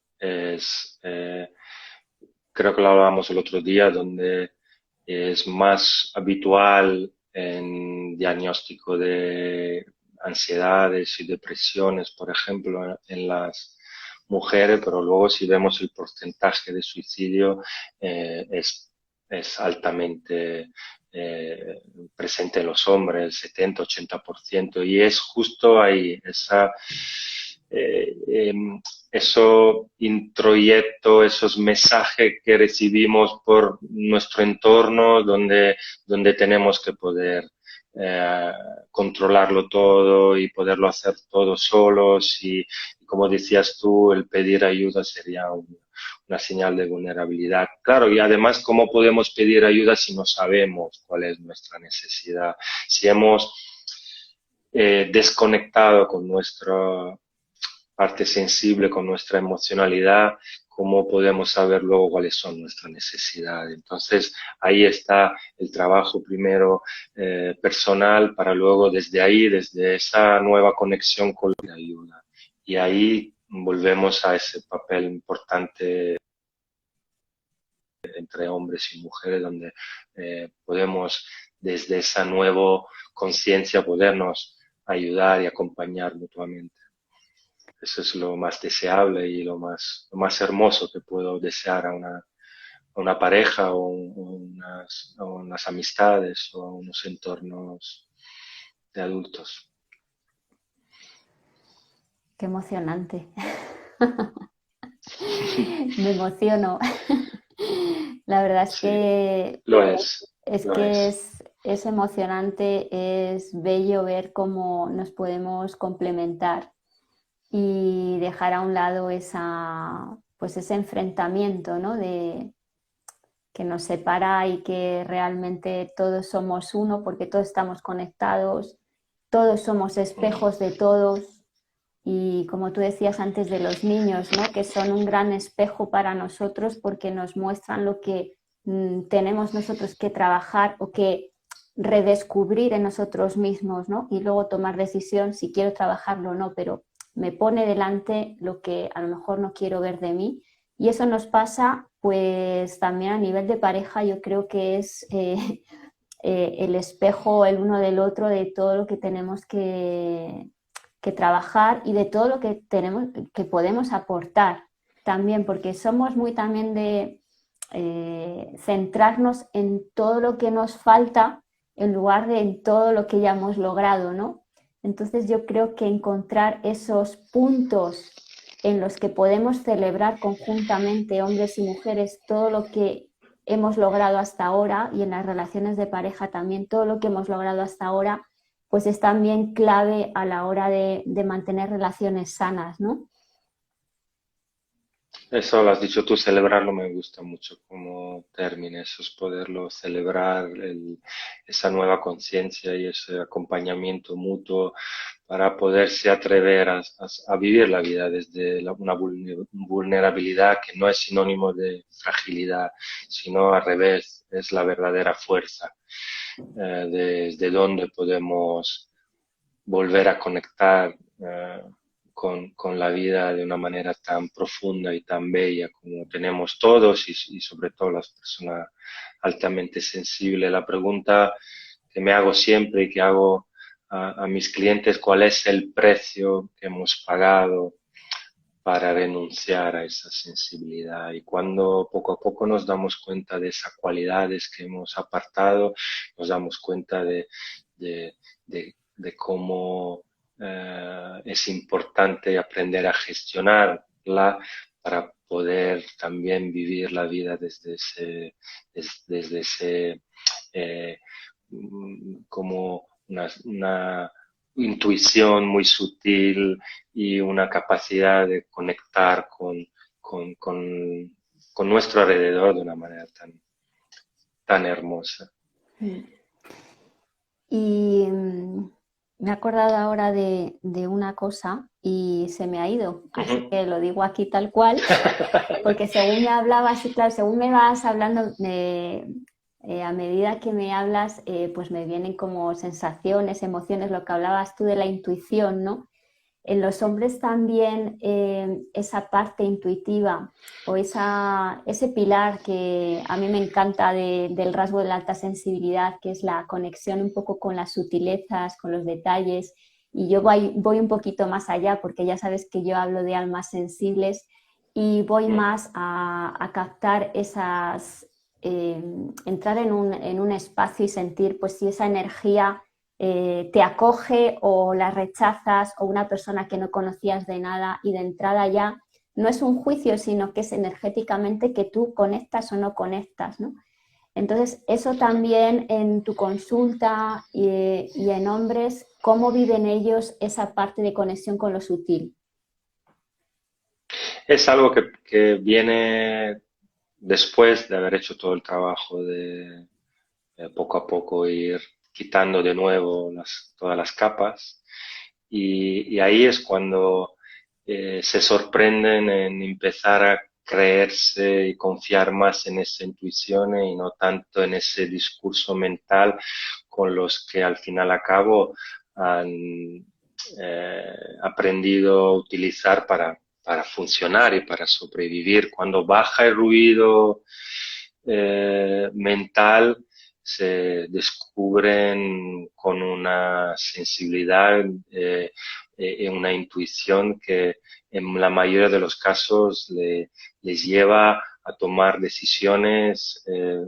Creo que lo hablábamos el otro día, donde es más habitual en diagnóstico de ansiedades y depresiones, por ejemplo, en las mujeres, pero luego si vemos el porcentaje de suicidio eh, es, es altamente presente en los hombres, el 70-80%, y es justo ahí, eh, eh, eso introyecto, esos mensajes que recibimos por nuestro entorno, donde tenemos que poder eh, controlarlo todo y poderlo hacer todo solos. Y como decías tú, el pedir ayuda sería una señal de vulnerabilidad. Claro, y además, ¿cómo podemos pedir ayuda si no sabemos cuál es nuestra necesidad? Si hemos desconectado con nuestra parte sensible, con nuestra emocionalidad, cómo podemos saber luego cuáles son nuestras necesidades. Entonces, ahí está el trabajo primero personal para luego desde ahí, desde esa nueva conexión con la ayuda. Y ahí volvemos a ese papel importante entre hombres y mujeres, donde podemos desde esa nueva conciencia podernos ayudar y acompañar mutuamente. Eso es lo más deseable y lo más hermoso que puedo desear a una pareja a unas amistades o a unos entornos de adultos. Qué emocionante. Me emociono. La verdad Sí, lo que es, es lo que es. es emocionante, es bello ver cómo nos podemos complementar y dejar a un lado pues ese enfrentamiento, ¿no? Que nos separa y que realmente todos somos uno porque todos estamos conectados, todos somos espejos de todos y como tú decías antes de los niños, ¿no? Que son un gran espejo para nosotros porque nos muestran lo que tenemos nosotros que trabajar o que redescubrir en nosotros mismos, ¿no? Y luego tomar decisión si quiero trabajarlo o no, pero me pone delante lo que a lo mejor no quiero ver de mí. Y eso nos pasa pues también a nivel de pareja, yo creo que es el espejo el uno del otro de todo lo que tenemos que trabajar y de todo lo que tenemos que podemos aportar también, porque somos muy también de centrarnos en todo lo que nos falta en lugar de en todo lo que ya hemos logrado, ¿no? Entonces yo creo que encontrar esos puntos en los que podemos celebrar conjuntamente, hombres y mujeres, todo lo que hemos logrado hasta ahora y en las relaciones de pareja también, todo lo que hemos logrado hasta ahora, pues es también clave a la hora de mantener relaciones sanas, ¿no? Eso lo has dicho tú, celebrarlo me gusta mucho como término, eso es poderlo celebrar, esa nueva conciencia y ese acompañamiento mutuo para poderse atrever a vivir la vida desde una vulnerabilidad que no es sinónimo de fragilidad, sino al revés, es la verdadera fuerza, desde donde podemos volver a conectar con la vida de una manera tan profunda y tan bella como tenemos todos y sobre todo las personas altamente sensibles. La pregunta que me hago siempre y que hago a mis clientes, ¿cuál es el precio que hemos pagado para renunciar a esa sensibilidad? Y cuando poco a poco nos damos cuenta de esas cualidades que hemos apartado, nos damos cuenta de cómo es importante aprender a gestionarla para poder también vivir la vida desde ese como una intuición muy sutil y una capacidad de conectar con, con, con nuestro alrededor de una manera tan hermosa. Y Me he acordado ahora de una cosa y se me ha ido, así Ujú. que lo digo aquí tal cual, porque según me hablabas, y claro, según me vas hablando, a medida que me hablas, pues me vienen como sensaciones, emociones, lo que hablabas tú de la intuición, ¿no? En los hombres también esa parte intuitiva o ese pilar que a mí me encanta del rasgo de la alta sensibilidad, que es la conexión un poco con las sutilezas, con los detalles. Y yo voy un poquito más allá porque ya sabes que yo hablo de almas sensibles y voy Mm. más a captar entrar en un espacio y sentir pues si esa energía te acoge o la rechazas o una persona que no conocías de nada y de entrada ya no es un juicio, sino que es energéticamente que tú conectas o no conectas, ¿no? Entonces, eso también en tu consulta y en hombres, ¿cómo viven ellos esa parte de conexión con lo sutil? Es algo que viene después de haber hecho todo el trabajo de poco a poco ir quitando de nuevo todas las capas y ahí es cuando se sorprenden en empezar a creerse y confiar más en esa intuición y no tanto en ese discurso mental con los que al final a cabo han aprendido a utilizar para funcionar y para sobrevivir. Cuando baja el ruido mental, se descubren con una sensibilidad y una intuición que en la mayoría de los casos les lleva a tomar decisiones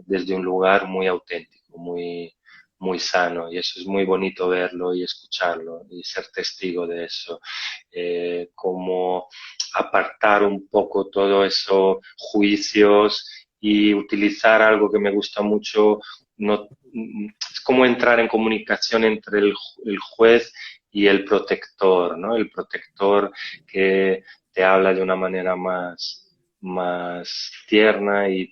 desde un lugar muy auténtico, muy sano. Y eso es muy bonito verlo y escucharlo y ser testigo de eso. Como apartar un poco todo eso juicios y utilizar algo que me gusta mucho, no, es como entrar en comunicación entre el juez y el protector, ¿no? El protector que te habla de una manera más tierna y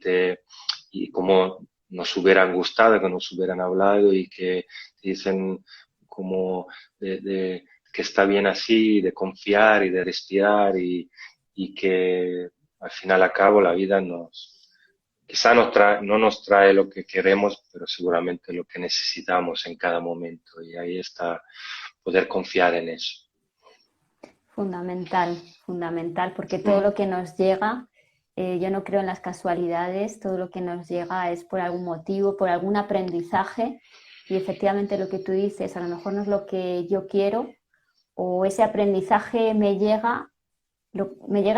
como nos hubieran gustado, que nos hubieran hablado y que dicen como que está bien así, de confiar y de respirar y que al final a cabo la vida quizá no nos trae lo que queremos, pero seguramente lo que necesitamos en cada momento. Y ahí está poder confiar en eso. Fundamental, fundamental, porque todo Mm. lo que nos llega, yo no creo en las casualidades, todo lo que nos llega es por algún motivo, por algún aprendizaje y efectivamente lo que tú dices, a lo mejor no es lo que yo quiero o ese aprendizaje me llega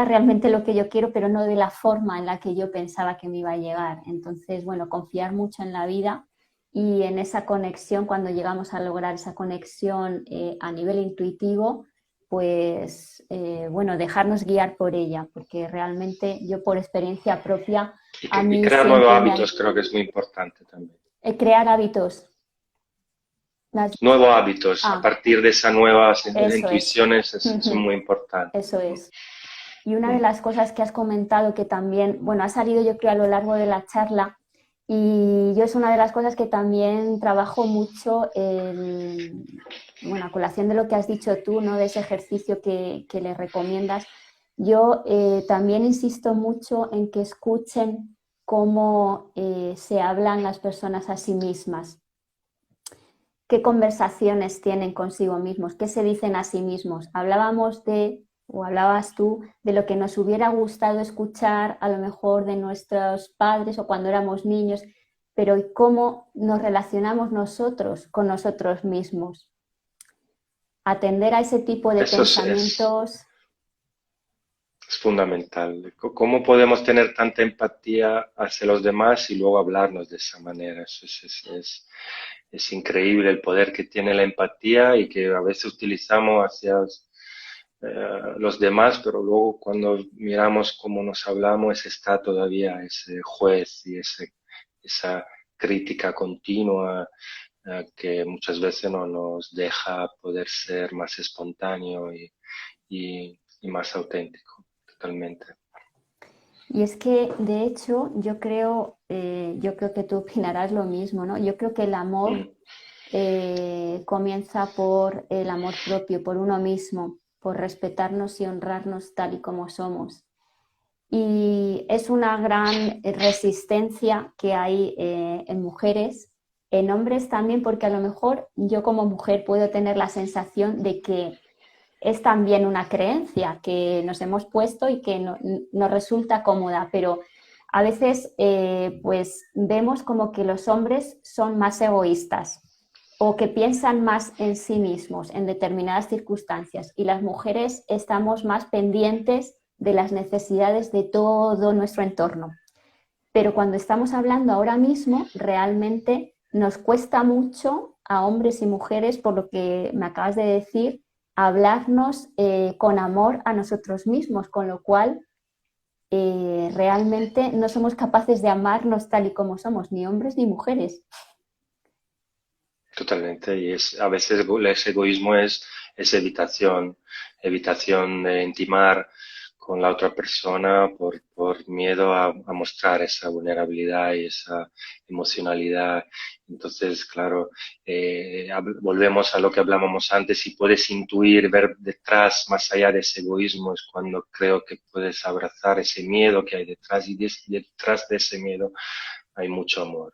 realmente lo que yo quiero, pero no de la forma en la que yo pensaba que me iba a llegar. Entonces, bueno, confiar mucho en la vida y en esa conexión, cuando llegamos a lograr esa conexión a nivel intuitivo, pues bueno, dejarnos guiar por ella, porque realmente yo por experiencia propia, a Y mí crear nuevos siempre hábitos creo que es muy importante también. crear hábitos. Las, Nuevos hábitos a ah, partir de esas nuevas eso es. intuiciones es muy importante. Eso es. Y una de Mm. las cosas que has comentado que también, bueno, ha salido yo creo a lo largo de la charla y yo es una de las cosas que también trabajo mucho, bueno, a colación de lo que has dicho tú, ¿no? De ese ejercicio que les recomiendas. Yo también insisto mucho en que escuchen cómo se hablan las personas a sí mismas, qué conversaciones tienen consigo mismos, qué se dicen a sí mismos. O hablabas tú, de lo que nos hubiera gustado escuchar a lo mejor de nuestros padres o cuando éramos niños, pero ¿y cómo nos relacionamos nosotros con nosotros mismos? Atender a ese tipo de Eso pensamientos, es fundamental. ¿Cómo podemos tener tanta empatía hacia los demás y luego hablarnos de esa manera? Es increíble el poder que tiene la empatía y que a veces utilizamos hacia los demás, pero luego cuando miramos cómo nos hablamos está todavía ese juez y esa crítica continua que muchas veces no nos deja poder ser más espontáneo y más auténtico, totalmente. y es que de hecho yo creo que tú opinarás lo mismo, ¿no? Yo creo que el amor Mm. comienza por el amor propio, por uno mismo, por respetarnos y honrarnos tal y como somos. Y es una gran resistencia que hay en mujeres, en hombres también, porque a lo mejor yo como mujer puedo tener la sensación de que es también una creencia que nos hemos puesto y que nos resulta cómoda, pero a veces pues vemos como que los hombres son más egoístas o que piensan más en sí mismos en determinadas circunstancias y las mujeres estamos más pendientes de las necesidades de todo nuestro entorno. Pero cuando estamos hablando ahora mismo, realmente nos cuesta mucho a hombres y mujeres, por lo que me acabas de decir, hablarnos con amor a nosotros mismos, con lo cual realmente no somos capaces de amarnos tal y como somos, ni hombres ni mujeres. Totalmente, y a veces ese egoísmo es evitación de intimar con la otra persona por miedo a mostrar esa vulnerabilidad y esa emocionalidad. Entonces, claro, volvemos a lo que hablábamos antes, si puedes intuir, ver detrás, más allá de ese egoísmo, es cuando creo que puedes abrazar ese miedo que hay detrás, y detrás de ese miedo hay mucho amor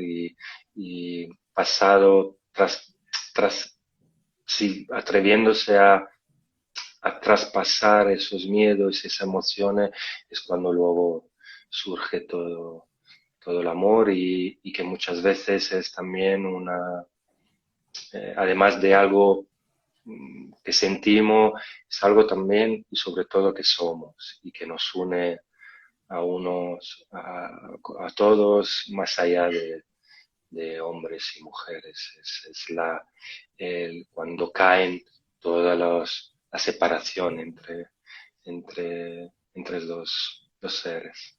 y pasado tras sí, atreviéndose a traspasar esos miedos, esas emociones, es cuando luego surge todo el amor y que muchas veces es también además de algo que sentimos, es algo también y sobre todo que somos y que nos une a todos más allá de hombres y mujeres. Cuando caen toda la separación entre los seres.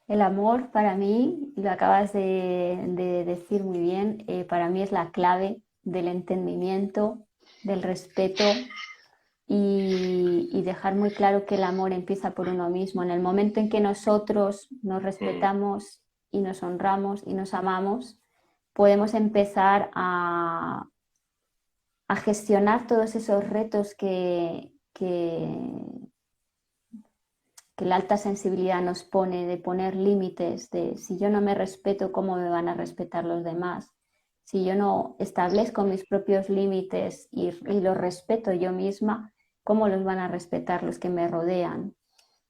El amor para mí, lo acabas de decir muy bien, para mí es la clave del entendimiento, del respeto y dejar muy claro que el amor empieza por uno mismo. En el momento en que nosotros nos Mm, respetamos y nos honramos y nos amamos, podemos empezar a gestionar todos esos retos que la alta sensibilidad nos pone, de poner límites, de si yo no me respeto, ¿cómo me van a respetar los demás? Si yo no establezco mis propios límites y los respeto yo misma, ¿cómo los van a respetar los que me rodean?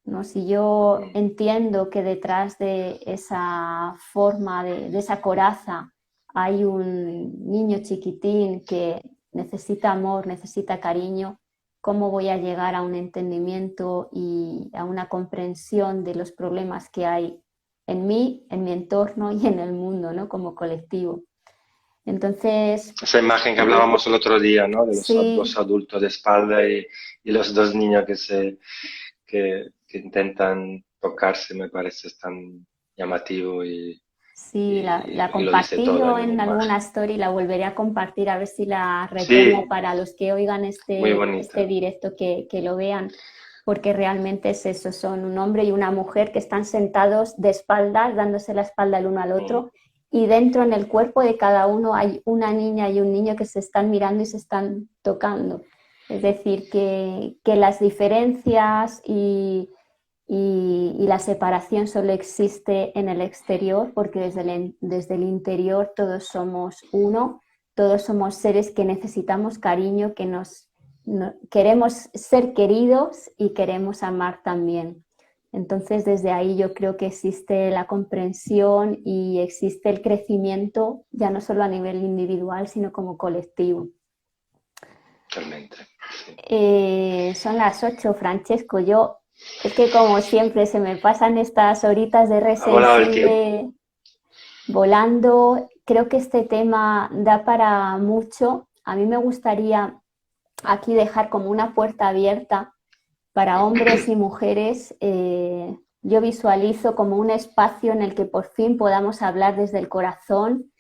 ¿No? Si yo mm, entiendo que detrás de esa forma, de esa coraza, hay un niño chiquitín que necesita amor, necesita cariño, ¿cómo voy a llegar a un entendimiento y a una comprensión de los problemas que hay en mí, en mi entorno y en el mundo, ¿no? Como colectivo? Entonces, Esa imagen que hablábamos el otro día, ¿no? De los dos sí, adultos de espalda y los dos niños que intentan tocarse, me parece tan llamativo sí, la y lo dice compartí todo yo en una en alguna imagen. story, la volveré a compartir a ver si la retomo Sí, para los que oigan muy este bonita. directo que lo vean, porque realmente es eso, son un hombre y una mujer que están sentados de espaldas, dándose la espalda el uno al Mm, otro, y dentro en el cuerpo de cada uno hay una niña y un niño que se están mirando y se están tocando. Es decir, que las diferencias y la separación solo existe en el exterior porque desde el interior todos somos uno, todos somos seres que necesitamos cariño, queremos ser queridos y queremos amar también. Entonces desde ahí yo creo que existe la comprensión y existe el crecimiento ya no solo a nivel individual sino como colectivo. totalmente. Sí. Son las 8, Francesco. Yo, es que como siempre se me pasan estas horitas de Ha volado el tiempo. resensible volando. Creo que este tema da para mucho. A mí me gustaría aquí dejar como una puerta abierta para hombres y mujeres. Yo visualizo como un espacio en el que por fin podamos hablar desde el corazón,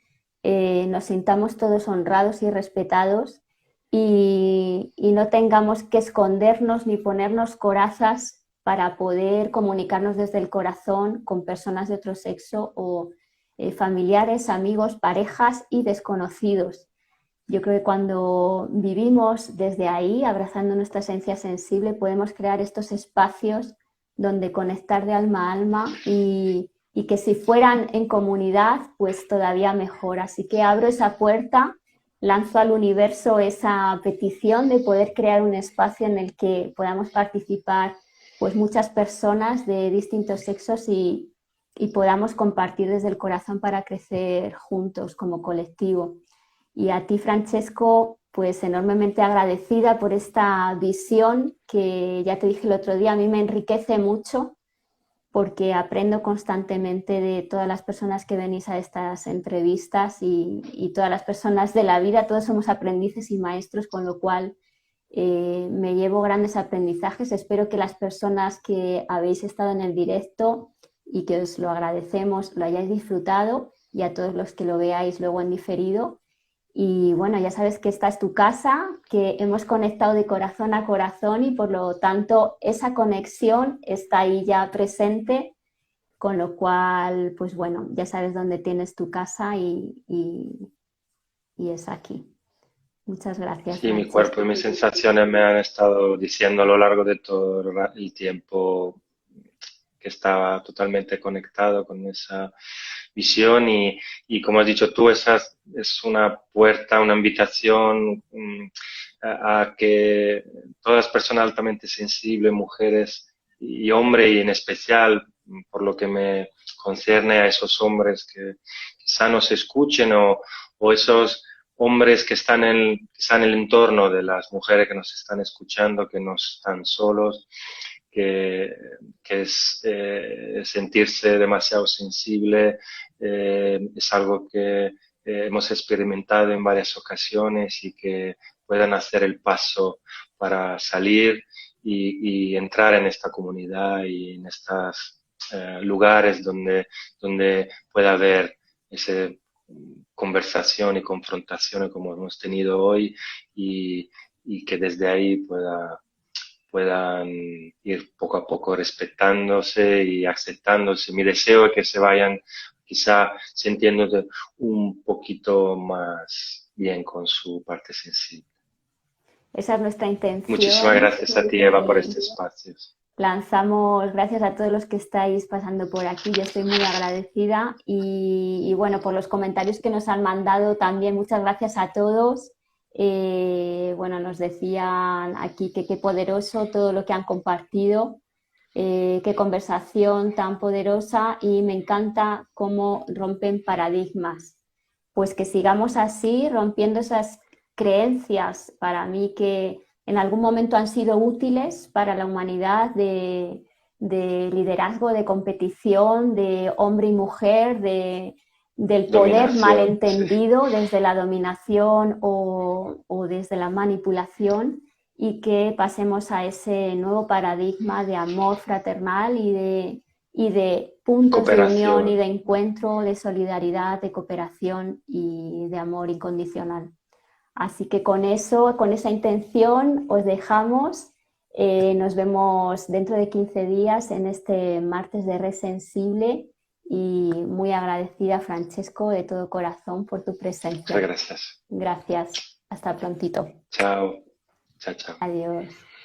nos sintamos todos honrados y respetados y no tengamos que escondernos ni ponernos corazas para poder comunicarnos desde el corazón con personas de otro sexo o familiares, amigos, parejas y desconocidos. Yo creo que cuando vivimos desde ahí, abrazando nuestra esencia sensible, podemos crear estos espacios donde conectar de alma a alma y que si fueran en comunidad, pues todavía mejor. Así que abro esa puerta, lanzo al universo esa petición de poder crear un espacio en el que podamos participar pues muchas personas de distintos sexos y podamos compartir desde el corazón para crecer juntos como colectivo. Y a ti, Francesco, pues enormemente agradecida por esta visión que ya te dije el otro día, a mí me enriquece mucho porque aprendo constantemente de todas las personas que venís a estas entrevistas y todas las personas de la vida, todos somos aprendices y maestros, con lo cual me llevo grandes aprendizajes. Espero que las personas que habéis estado en el directo y que os lo agradecemos, lo hayáis disfrutado, y a todos los que lo veáis luego en diferido. Y bueno, ya sabes que esta es tu casa, que hemos conectado de corazón a corazón y por lo tanto esa conexión está ahí ya presente, con lo cual, pues bueno, ya sabes dónde tienes tu casa y es aquí. Muchas gracias, Sí, mi cuerpo Francesco. y mis sensaciones me han estado diciendo a lo largo de todo el tiempo que estaba totalmente conectado con esa visión y como has dicho tú, esa es una puerta, una invitación a que todas las personas altamente sensibles, mujeres y hombres, y en especial, por lo que me concierne a esos hombres que quizá nos escuchen o esos hombres que están quizá en el entorno de las mujeres que nos están escuchando, que no están solos, que, que es sentirse demasiado sensible, es algo que hemos experimentado en varias ocasiones y que puedan hacer el paso para salir y entrar en esta comunidad y en estos lugares donde pueda haber esa conversación y confrontación como hemos tenido hoy y que desde ahí puedan ir poco a poco respetándose y aceptándose. Mi deseo es que se vayan quizá sintiéndose un poquito más bien con su parte sensible. Esa es nuestra Muchísimas intención. gracias a ti, Eva, por este espacio. Lanzamos, gracias a todos los que estáis pasando por aquí, yo estoy muy agradecida y bueno, por los comentarios que nos han mandado también, muchas gracias a todos. Bueno, nos decían aquí que qué poderoso todo lo que han compartido, qué conversación tan poderosa y me encanta cómo rompen paradigmas. Pues que sigamos así, rompiendo esas creencias para mí que en algún momento han sido útiles para la humanidad de liderazgo, de competición, de hombre y mujer, del poder Dominación, sí. malentendido desde la dominación o desde la manipulación y que pasemos a ese nuevo paradigma de amor fraternal y de puntos de unión y Cooperación. de encuentro, de solidaridad, de cooperación y de amor incondicional. Así que con eso, con esa intención, os dejamos. Nos vemos dentro de 15 días en este martes de Red Sensible y muy agradecida, Francesco, de todo corazón por tu Muchas presencia. gracias. Gracias. Hasta prontito. Chao. Chao, chao. Adiós.